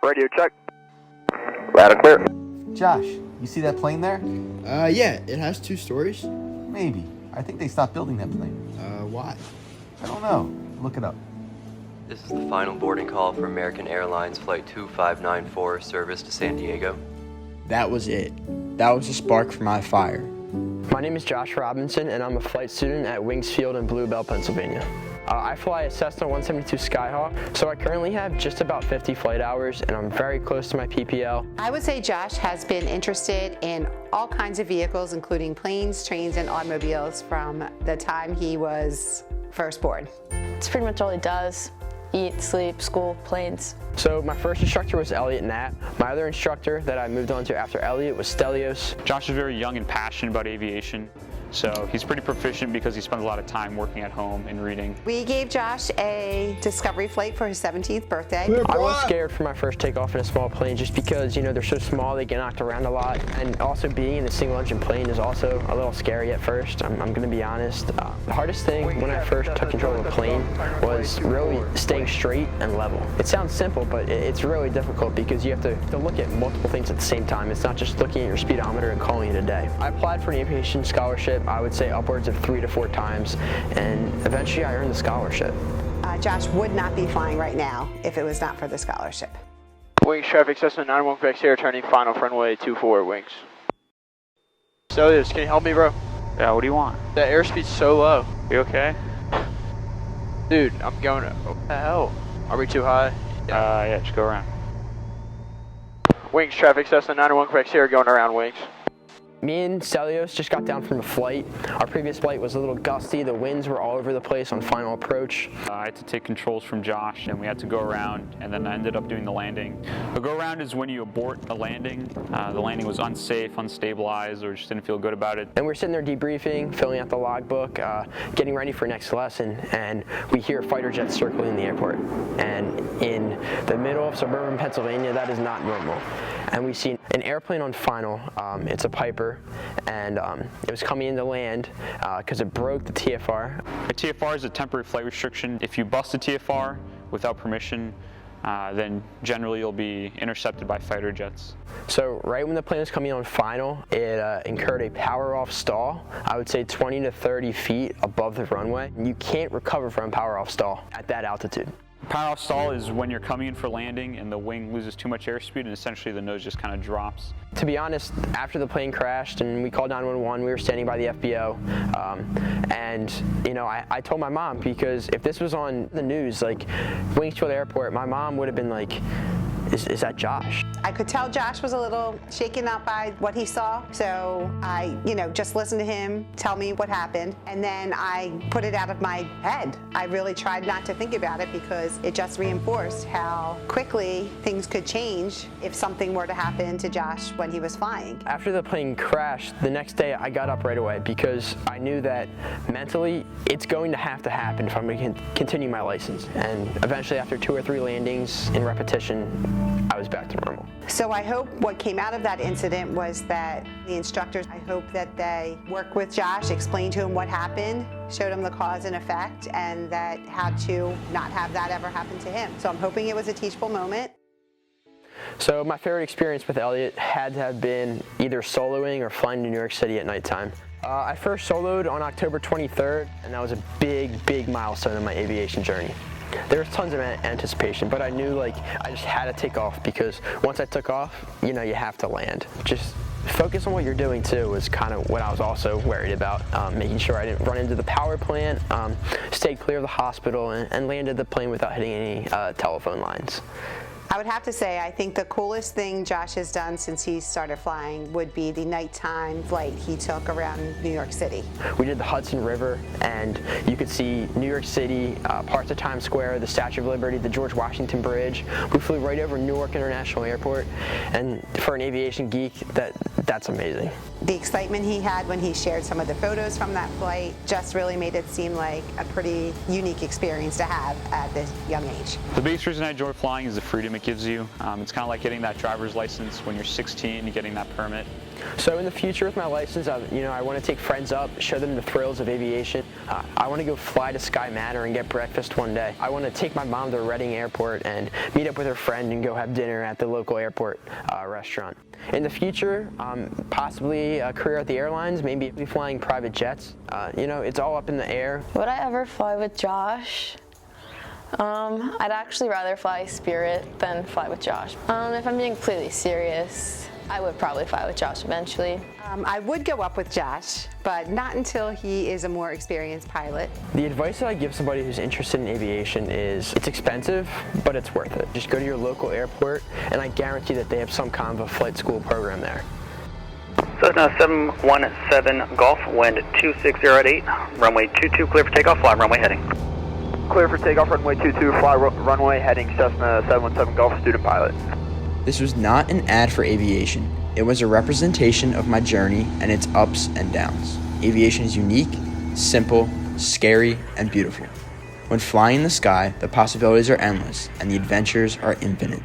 Radio check. Loud and clear. Josh, you see that plane there? Yeah, it has 2 stories. Maybe. I think they stopped building that plane. Why? I don't know. Look it up. This is the final boarding call for American Airlines Flight 2594 service to San Diego. That was it. That was the spark for my fire. My name is Josh Robinson, and I'm a flight student at Wingsfield in Bluebell, Pennsylvania. I fly a Cessna 172 Skyhawk, so I currently have just about 50 flight hours, and I'm very close to my PPL. I would say Josh has been interested in all kinds of vehicles, including planes, trains, and automobiles from the time he was first born. It's pretty much all he does. Eat, sleep, school, planes. So my first instructor was Elliot Knapp. My other instructor that I moved on to after Elliot was Stelios. Josh is very young and passionate about aviation, so he's pretty proficient because he spends a lot of time working at home and reading. We gave Josh a discovery flight for his 17th birthday. I was scared for my first takeoff in a small plane just because, you know, they're so small, they get knocked around a lot. And also being in a single engine plane is also a little scary at first, I'm going to be honest. The hardest thing when I first took control of a plane was really staying straight and level. It sounds simple, but it's really difficult because you have to look at multiple things at the same time. It's not just looking at your speedometer and calling it a day. I applied for an aviation scholarship, I would say upwards of 3 to 4 times, and eventually I earned the scholarship. Josh would not be flying right now if it was not for the scholarship. Wings traffic, Cessna 91 Quebec Sierra, turning final for runway 24 wings. Stelios, can you help me, bro? Yeah, what do you want? The airspeed's so low. You okay? Dude, I'm going, what the hell? Are we too high? Yeah, just go around. Wings traffic, Cessna 91 Quebec Sierra, going around wings. Me and Stelios just got down from a flight. Our previous flight was a little gusty. The winds were all over the place on final approach. I had to take controls from Josh, and we had to go around, and then I ended up doing the landing. A go around is when you abort a landing. The landing was unsafe, unstabilized, or just didn't feel good about it. And we're sitting there debriefing, filling out the logbook, getting ready for next lesson, and we hear fighter jets circling the airport. And in the middle of suburban Pennsylvania, that is not normal. And we see an airplane on final. It's a Piper, and it was coming into land because it broke the TFR. A TFR is a temporary flight restriction. If you bust a TFR without permission, then generally you'll be intercepted by fighter jets. So right when the plane was coming on final, it incurred a power off stall, I would say 20 to 30 feet above the runway. You can't recover from power off stall at that altitude. Power off stall is when you're coming in for landing and the wing loses too much airspeed and essentially the nose just kind of drops. To be honest, after the plane crashed and we called 911, we were standing by the FBO, and you know, I told my mom, because if this was on the news, like Wingsfield Airport, my mom would have been like, is that Josh? I could tell Josh was a little shaken up by what he saw, so I, just listened to him tell me what happened, and then I put it out of my head. I really tried not to think about it because it just reinforced how quickly things could change if something were to happen to Josh when he was flying. After the plane crashed, the next day I got up right away because I knew that mentally it's going to have to happen if I'm going to continue my license. And eventually, after 2 or 3 landings in repetition, I was back to normal. So I hope what came out of that incident was that the instructors, I hope that they worked with Josh, explained to him what happened, showed him the cause and effect, and that how to not have that ever happen to him. So I'm hoping it was a teachable moment. So my favorite experience with Elliot had to have been either soloing or flying to New York City at nighttime. I first soloed on October 23rd, and that was a big milestone in my aviation journey. There was tons of anticipation, but I knew I just had to take off, because once I took off, you have to land. Just focus on what you're doing too was kind of what I was also worried about, making sure I didn't run into the power plant, stayed clear of the hospital, and landed the plane without hitting any telephone lines. I would have to say, I think the coolest thing Josh has done since he started flying would be the nighttime flight he took around New York City. We did the Hudson River, and you could see New York City, parts of Times Square, the Statue of Liberty, the George Washington Bridge. We flew right over Newark International Airport, and for an aviation geek, that's amazing. The excitement he had when he shared some of the photos from that flight just really made it seem like a pretty unique experience to have at this young age. The biggest reason I enjoy flying is the freedom it gives you. It's kind of like getting that driver's license when you're 16 and getting that permit. So in the future with my license, I want to take friends up, show them the thrills of aviation. I want to go fly to Sky Manor and get breakfast one day. I want to take my mom to Reading Airport and meet up with her friend and go have dinner at the local airport restaurant. In the future, possibly a career at the airlines, maybe be flying private jets. It's all up in the air. Would I ever fly with Josh? I'd actually rather fly Spirit than fly with Josh. If I'm being completely serious, I would probably fly with Josh eventually. I would go up with Josh, but not until he is a more experienced pilot. The advice that I give somebody who's interested in aviation is it's expensive, but it's worth it. Just go to your local airport, and I guarantee that they have some kind of a flight school program there. Cessna 717 Golf, wind 260 at 8, runway 22 clear for takeoff, fly runway heading. Clear for takeoff, runway 22, fly runway heading Cessna 717 Golf, student pilot. This was not an ad for aviation. It was a representation of my journey and its ups and downs. Aviation is unique, simple, scary, and beautiful. When flying in the sky, the possibilities are endless and the adventures are infinite.